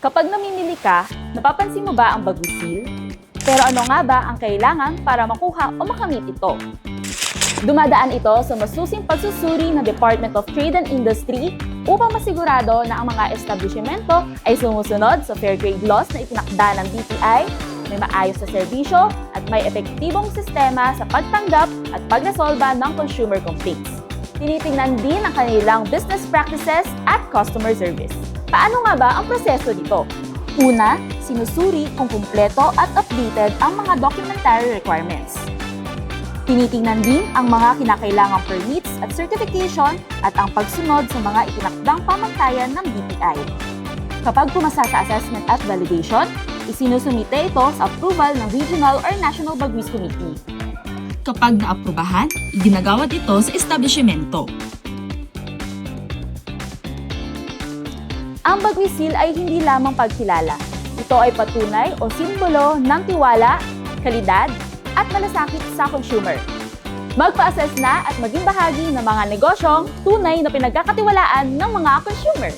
Kapag namimili ka, napapansin mo ba ang Bagwi Seal? Pero ano nga ba ang kailangan para makuha o makamit ito? Dumadaan ito sa masusing pagsusuri ng Department of Trade and Industry upang masigurado na ang mga establishmento ay sumusunod sa fair trade laws na itinakda ng DTI, may maayos na serbisyo at may epektibong sistema sa pagtanggap at pagresolba ng consumer complaints. Tinitingnan din ang kanilang business practices at customer service. Paano nga ba ang proseso dito? Una, sinusuri kung kumpleto at updated ang mga documentary requirements. Tinitingnan din ang mga kinakailangang permits at certification at ang pagsunod sa mga itinakdang pamantayan ng DTI. Kapag pumasa sa assessment at validation, isinusumite ito sa approval ng Regional or National Bagwis Committee. Kapag naaprubahan, iginagawad ito sa establishmento. Ang Bagwi Seal ay hindi lamang pagkilala. Ito ay patunay o simbolo ng tiwala, kalidad, at malasakit sa consumer. Magpa-assess na at maging bahagi ng mga negosyong tunay na pinagkakatiwalaan ng mga consumer.